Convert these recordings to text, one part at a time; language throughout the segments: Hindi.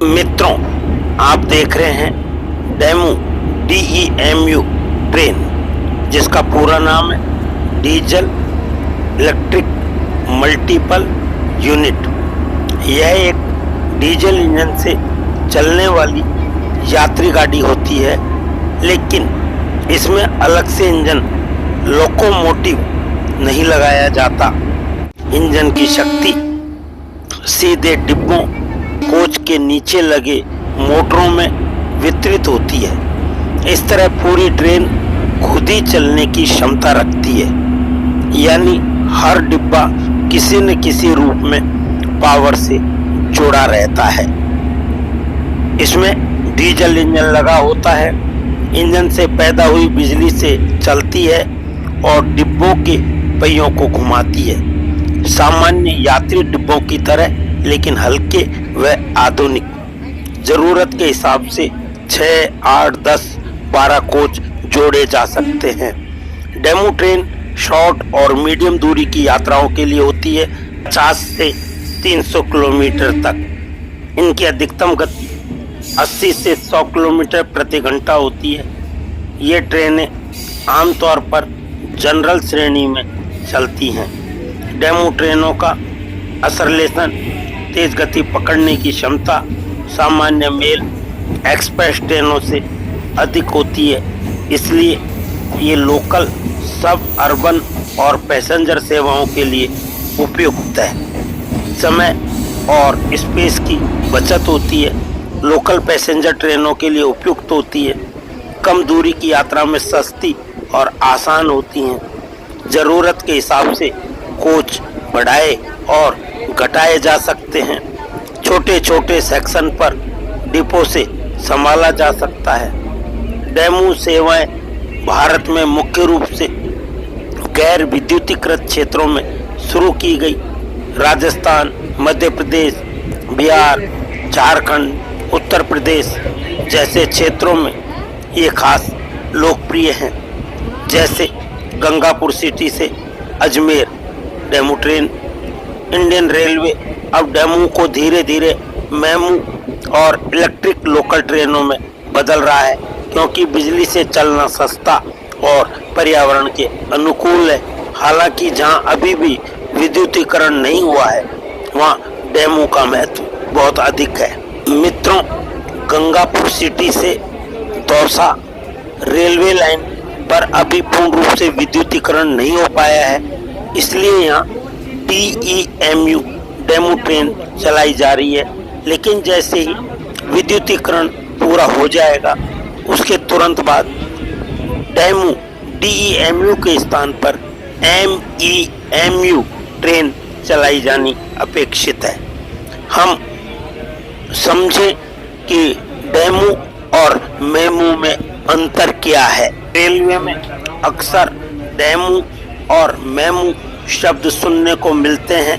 मित्रों, आप देख रहे हैं डेमू DEMU ट्रेन, जिसका पूरा नाम है डीजल इलेक्ट्रिक मल्टीपल यूनिट। यह एक डीजल इंजन से चलने वाली यात्री गाड़ी होती है, लेकिन इसमें अलग से इंजन लोकोमोटिव नहीं लगाया जाता। इंजन की शक्ति सीधे डिब्बों कोच के नीचे लगे मोटरों में वितरित होती है। इस तरह पूरी ट्रेन खुद ही चलने की क्षमता रखती है, यानी हर डिब्बा किसी न किसी रूप में पावर से जुड़ा रहता है। इसमें डीजल इंजन लगा होता है। इंजन से पैदा हुई बिजली से चलती है और डिब्बों के पहियों को घुमाती है, सामान्य यात्री डिब्बों की तरह, लेकिन हल्के व आधुनिक। जरूरत के हिसाब से 6, 8, 10, 12 कोच जोड़े जा सकते हैं। डेमू ट्रेन शॉर्ट और मीडियम दूरी की यात्राओं के लिए होती है, 50 से 300 किलोमीटर तक। इनकी अधिकतम गति 80 से 100 किलोमीटर प्रति घंटा होती है। ये ट्रेनें आमतौर पर जनरल श्रेणी में चलती हैं। डेमू ट्रेनों का असरलेसन, तेज गति पकड़ने की क्षमता सामान्य मेल एक्सप्रेस ट्रेनों से अधिक होती है, इसलिए ये लोकल, सब अर्बन और पैसेंजर सेवाओं के लिए उपयुक्त है। समय और स्पेस की बचत होती है। लोकल पैसेंजर ट्रेनों के लिए उपयुक्त होती है। कम दूरी की यात्रा में सस्ती और आसान होती हैं। ज़रूरत के हिसाब से कोच बढ़ाए और घटाए जा सकते हैं। छोटे छोटे सेक्शन पर डिपो से संभाला जा सकता है। डेमू सेवाएं भारत में मुख्य रूप से गैर विद्युतीकृत क्षेत्रों में शुरू की गई। राजस्थान, मध्य प्रदेश, बिहार, झारखंड, उत्तर प्रदेश जैसे क्षेत्रों में ये खास लोकप्रिय हैं। जैसे गंगापुर सिटी से Ajmer DEMU train. Indian railway अब डेमू को धीरे धीरे मेमू और इलेक्ट्रिक लोकल ट्रेनों में बदल रहा है, क्योंकि बिजली से चलना सस्ता और पर्यावरण के अनुकूल है। हालांकि जहां अभी भी विद्युतीकरण नहीं हुआ है, वहां डेमू का महत्व बहुत अधिक है। मित्रों, गंगापुर सिटी से दौसा रेलवे लाइन पर अभी पूर्ण रूप से विद्युतीकरण नहीं हो पाया है, इसलिए यहाँ DEMU डेमू ट्रेन चलाई जा रही है। लेकिन जैसे ही विद्युतीकरण पूरा हो जाएगा, उसके तुरंत बाद डेमू DEMU के स्थान पर MEMU ट्रेन चलाई जानी अपेक्षित है। हम समझें कि डेमू और मेमू में अंतर क्या है। रेलवे में अक्सर डेमू और मेमू शब्द सुनने को मिलते हैं।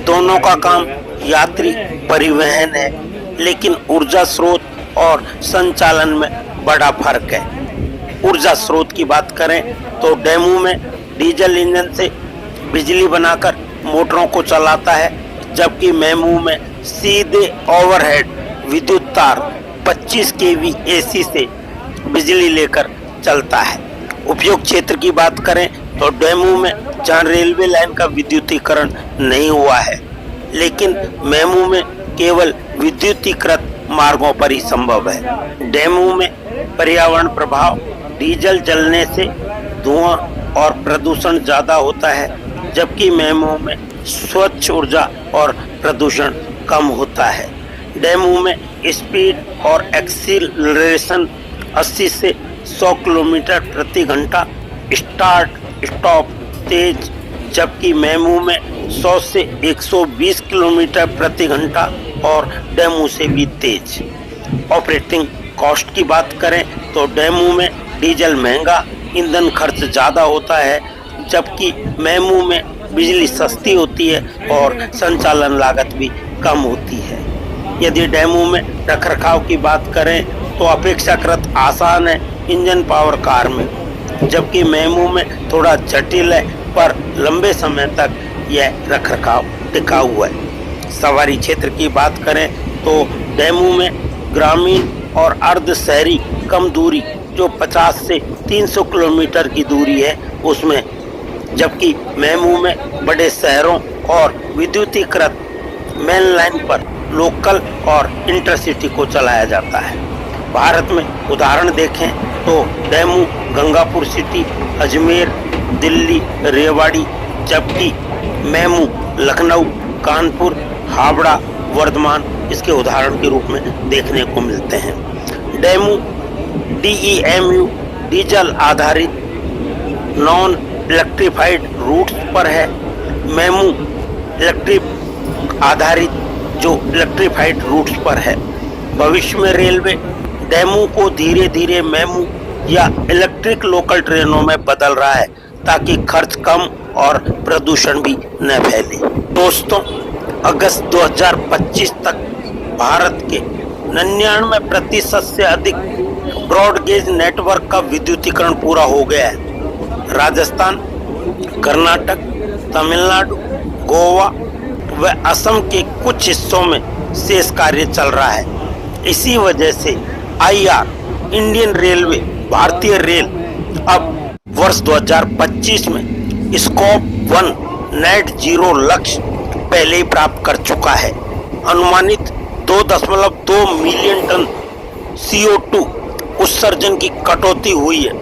दोनों का काम यात्री परिवहन है, लेकिन ऊर्जा स्रोत और संचालन में बड़ा फर्क है। ऊर्जा स्रोत की बात करें तो डेमू में डीजल इंजन से बिजली बनाकर मोटरों को चलाता है, जबकि मेमू में सीधे ओवरहेड विद्युत तार 25 kV AC से बिजली लेकर चलता है। उपयोग क्षेत्र की बात करें तो डेमू में जहां रेलवे लाइन का विद्युतीकरण नहीं हुआ है, लेकिन मेमू में केवल विद्युतीकृत मार्गों पर ही संभव है। डेमू में पर्यावरण प्रभाव, डीजल जलने से धुआं और प्रदूषण ज़्यादा होता है, जबकि मेमू में स्वच्छ ऊर्जा और प्रदूषण कम होता है। डेमू में स्पीड और एक्सीलरेशन 80 से 100 किलोमीटर प्रति घंटा, स्टार्ट स्टॉप तेज, जबकि मेमू में 100 से 120 किलोमीटर प्रति घंटा और डेमू से भी तेज। ऑपरेटिंग कॉस्ट की बात करें तो डेमू में डीजल महंगा, ईंधन खर्च ज़्यादा होता है, जबकि मेमू में बिजली सस्ती होती है और संचालन लागत भी कम होती है। यदि डेमू में रखरखाव की बात करें तो अपेक्षाकृत आसान है इंजन पावर कार में, जबकि मेमू में थोड़ा जटिल है, पर लंबे समय तक यह रखरखाव टिका हुआ है। सवारी क्षेत्र की बात करें तो डेमू में ग्रामीण और अर्ध शहरी कम दूरी जो 50 से 300 किलोमीटर की दूरी है उसमें, जबकि मेमू में बड़े शहरों और विद्युतीकृत मेन लाइन पर लोकल और इंटरसिटी को चलाया जाता है। भारत में उदाहरण देखें तो डेमू गंगापुर सिटी, अजमेर, दिल्ली, रेवाड़ी, जबकि मेमू लखनऊ, कानपुर, हावड़ा, वर्धमान इसके उदाहरण के रूप में देखने को मिलते हैं। डेमू DEMU डीजल आधारित नॉन इलेक्ट्रिफाइड रूट्स पर है। मेमू इलेक्ट्रिक आधारित जो इलेक्ट्रिफाइड रूट्स पर है। भविष्य में रेलवे डेमू को धीरे धीरे मेमू या इलेक्ट्रिक लोकल ट्रेनों में बदल रहा है ताकि खर्च कम और प्रदूषण भी न फैले। दोस्तों, अगस्त 2025 तक भारत के 99% से अधिक ब्रॉडगेज नेटवर्क का विद्युतीकरण पूरा हो गया है। राजस्थान, कर्नाटक, तमिलनाडु, गोवा व असम के कुछ हिस्सों में शेष कार्य चल रहा है। इसी वजह से IR इंडियन रेलवे, भारतीय रेल अब वर्ष 2025 में स्कोप 1 नेट जीरो लक्ष्य पहले ही प्राप्त कर चुका है। अनुमानित 2.2 मिलियन टन CO2 उत्सर्जन की कटौती हुई है।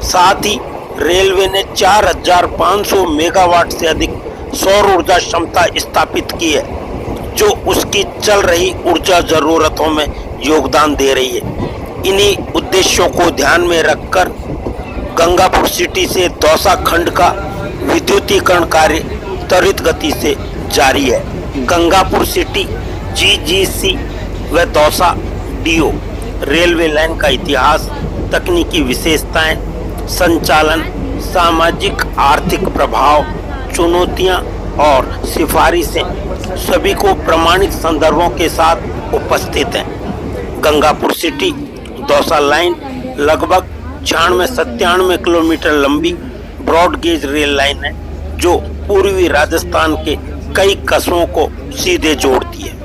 साथ ही रेलवे ने 4500 मेगावाट से अधिक सौर ऊर्जा क्षमता स्थापित की है, जो उसकी चल रही ऊर्जा जरूरतों में योगदान दे रही है। इन्हीं उद्देश्यों को ध्यान में रखकर गंगापुर सिटी से दौसा खंड का विद्युतीकरण कार्य त्वरित गति से जारी है। गंगापुर सिटी GGC व दौसा DO रेलवे लाइन का इतिहास, तकनीकी विशेषताएं, संचालन, सामाजिक आर्थिक प्रभाव, चुनौतियां और सिफारिशें सभी को प्रमाणित संदर्भों के साथ उपस्थित हैं। गंगापुर सिटी दौसा लाइन लगभग 96-97 किलोमीटर लंबी ब्रॉडगेज रेल लाइन है, जो पूर्वी राजस्थान के कई कस्बों को सीधे जोड़ती है।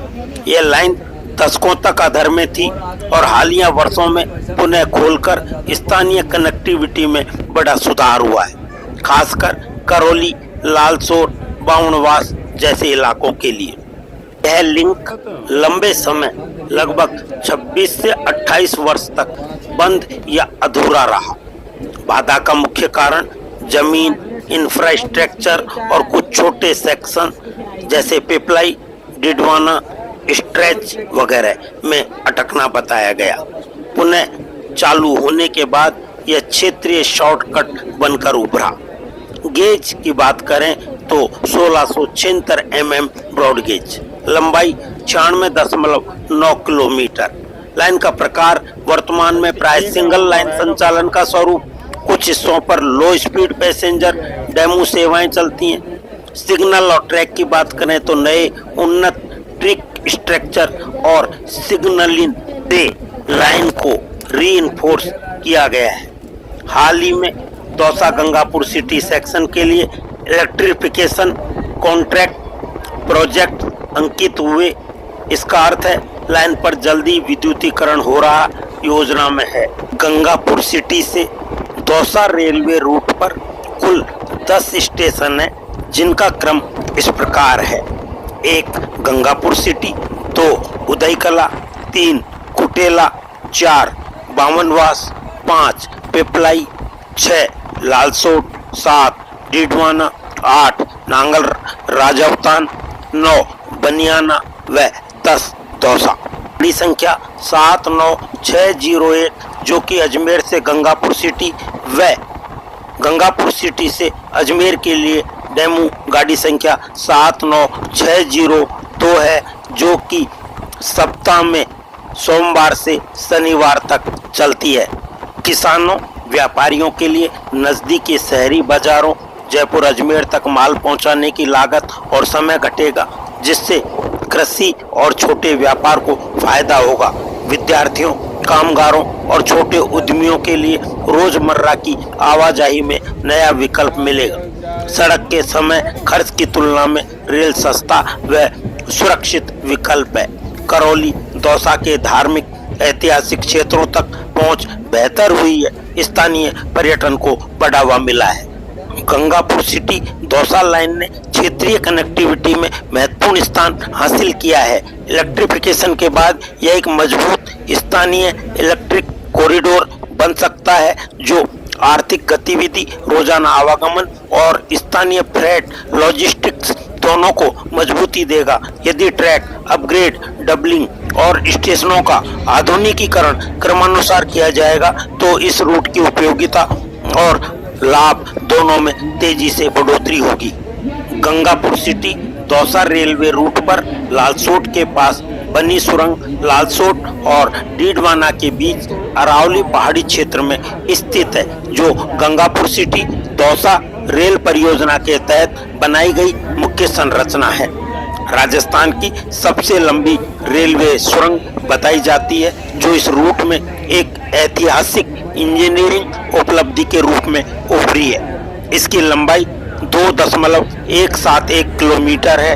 यह लाइन दशकों तक अधर में थी और हालिया वर्षों में पुनः खोलकर स्थानीय कनेक्टिविटी में बड़ा सुधार हुआ है, खासकर करौली, लालसोट, बावनवास जैसे इलाकों के लिए। यह लिंक लंबे समय लगभग 26 से 28 वर्ष तक बंद या अधूरा रहा। बाधा का मुख्य कारण जमीन, इंफ्रास्ट्रक्चर और कुछ छोटे सेक्शन जैसे पिपलाई, डिडवाना, स्ट्रेच वगैरह में अटकना बताया गया। पुनः चालू होने के बाद यह क्षेत्रीय शॉर्टकट बनकर उभरा। गेज की बात करें तो 1676 mm ब्रॉडगेज, लंबाई 96.9 किलोमीटर। लाइन का प्रकार वर्तमान में प्राय सिंगल लाइन संचालन का स्वरूप, कुछ हिस्सों पर लो स्पीड पैसेंजर डेमू सेवाएं चलती हैं। सिग्नल और ट्रैक की बात करें तो नए उन्नत ट्रिक स्ट्रक्चर और सिग्नलिंग से लाइन को रीइंफोर्स किया गया है। हाल ही में दौसा गंगापुर सिटी सेक्शन के लिए इलेक्ट्रिफिकेशन कॉन्ट्रैक्ट प्रोजेक्ट अंकित हुए। इसका अर्थ है लाइन पर जल्दी विद्युतीकरण हो रहा योजना में है। गंगापुर सिटी से दौसा रेलवे रूट पर कुल 10 स्टेशन है, जिनका क्रम इस प्रकार है: 1 गंगापुर सिटी, 2 उदयकला, 3 कुटेला, 4 बावनवास, 5 पिपलाई, 6 लालसोट, 7 डिडवाना, 8 नांगल राजवतान, 9 बनियाना व 10 दौसा। बड़ी संख्या 79601 जो कि अजमेर से गंगापुर सिटी व गंगापुर सिटी से अजमेर के लिए डेमू गाड़ी संख्या 79602 है, जो कि सप्ताह में सोमवार से शनिवार तक चलती है। किसानों, व्यापारियों के लिए नजदीकी शहरी बाजारों जयपुर अजमेर तक माल पहुंचाने की लागत और समय घटेगा, जिससे कृषि और छोटे व्यापार को फायदा होगा। विद्यार्थियों, कामगारों और छोटे उद्यमियों के लिए रोजमर्रा की आवाजाही में नया विकल्प मिलेगा। सड़क के समय खर्च की तुलना में रेल सस्ता व सुरक्षित विकल्प है। करौली, दौसा के धार्मिक ऐतिहासिक क्षेत्रों तक पहुंच बेहतर हुई है। स्थानीय पर्यटन को बढ़ावा मिला है। गंगापुर सिटी दौसा लाइन ने क्षेत्रीय कनेक्टिविटी में महत्वपूर्ण स्थान हासिल किया है। इलेक्ट्रिफिकेशन के बाद यह एक मजबूत स्थानीय इलेक्ट्रिक कॉरिडोर बन सकता है जो आर्थिक गतिविधि, रोजाना आवागमन और स्थानीय फ्रेट लॉजिस्टिक्स दोनों को मजबूती देगा। यदि ट्रैक अपग्रेड, डबलिंग और स्टेशनों का आधुनिकीकरण क्रमानुसार किया जाएगा तो इस रूट की उपयोगिता और लाभ दोनों में तेजी से बढ़ोतरी होगी। Gangapur city Dausa railway route पर लालसोट के पास बनी सुरंग लालसोट और डीडवाना के बीच अरावली पहाड़ी क्षेत्र में स्थित है, जो गंगापुर सिटी दौसा रेल परियोजना के तहत बनाई गई मुख्य संरचना है। राजस्थान की सबसे लंबी रेलवे सुरंग बताई जाती है, जो इस रूट में एक ऐतिहासिक इंजीनियरिंग उपलब्धि के रूप में उभरी है। इसकी लंबाई 2.171 किलोमीटर है।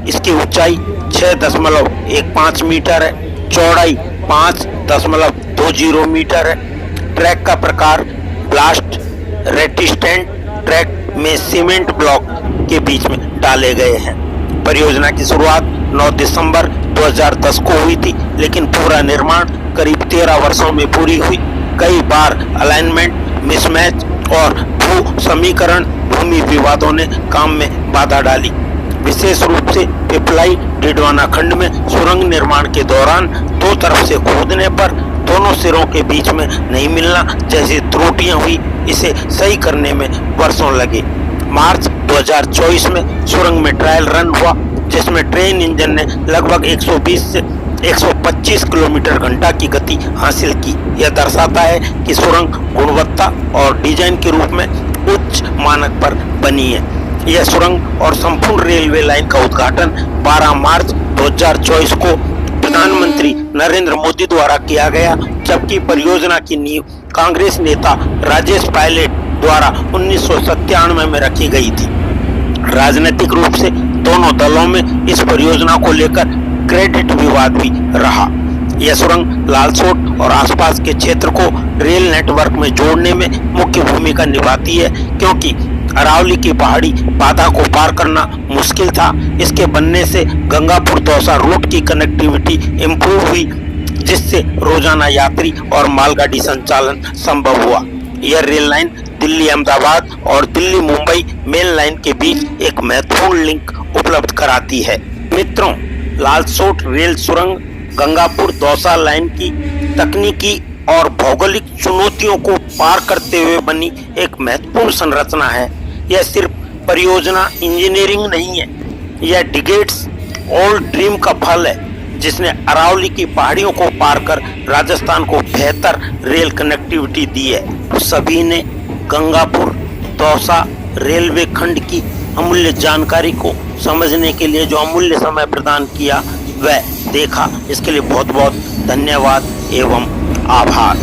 इसकी ऊंचाई 6.15 मीटर है। चौड़ाई 5.20 मीटर है। ट्रैक का प्रकार ब्लास्ट रेसिस्टेंट ट्रैक में सीमेंट ब्लॉक के बीच में डाले गए हैं। परियोजना की शुरुआत 9 दिसंबर 2010 को हुई थी, लेकिन पूरा निर्माण करीब 13 वर्षों में पूरी हुई। कई बार अलाइनमेंट मिसमैच और भू समीकरण भूमि विवादों ने काम में बाधा डाली। विशेष रूप से पिपलाई डीडवाना खंड में सुरंग निर्माण के दौरान दो तरफ से खोदने पर दोनों सिरों के बीच में नहीं मिलना जैसी त्रुटियां हुई। इसे सही करने में वर्षों लगे। मार्च 2024 में सुरंग में ट्रायल रन हुआ, जिसमें ट्रेन इंजन ने लगभग 120 से 125 किलोमीटर घंटा की गति हासिल की। यह दर्शाता है कि सुरंग गुणवत्ता और डिजाइन के रूप में उच्च मानक पर बनी है। यह सुरंग और संपूर्ण रेलवे लाइन का उद्घाटन 12 मार्च 2024 को प्रधानमंत्री नरेंद्र मोदी द्वारा किया गया, जबकि परियोजना की नींव कांग्रेस नेता राजेश पायलट द्वारा 1997 में रखी गई थी। राजनीतिक रूप से दोनों दलों में इस परियोजना को लेकर क्रेडिट विवाद भी रहा। यह सुरंग लालसोट और आसपास के क्षेत्र को रेल नेटवर्क में जोड़ने में मुख्य भूमिका निभाती है, क्योंकि अरावली की पहाड़ी बाधा को पार करना मुश्किल था। इसके बनने से गंगापुर दौसा रूट की कनेक्टिविटी इम्प्रूव हुई, जिससे रोजाना यात्री और मालगाड़ी संचालन संभव हुआ। यह रेल लाइन दिल्ली अहमदाबाद और दिल्ली मुंबई मेल लाइन के बीच एक महत्वपूर्ण लिंक उपलब्ध कराती है। मित्रों, लालसोट रेल सुरंग गंगापुर दौसा लाइन की तकनीकी और भौगोलिक चुनौतियों को पार करते हुए बनी एक महत्वपूर्ण संरचना है। यह सिर्फ परियोजना इंजीनियरिंग नहीं है, यह डिकेड्स ओल्ड ड्रीम का फल है, जिसने अरावली की पहाड़ियों को पार कर राजस्थान को बेहतर रेल कनेक्टिविटी दी है। तो सभी ने गंगापुर दौसा रेलवे खंड की अमूल्य जानकारी को समझने के लिए जो अमूल्य समय प्रदान किया वह देखा, इसके लिए बहुत बहुत धन्यवाद एवं आभार।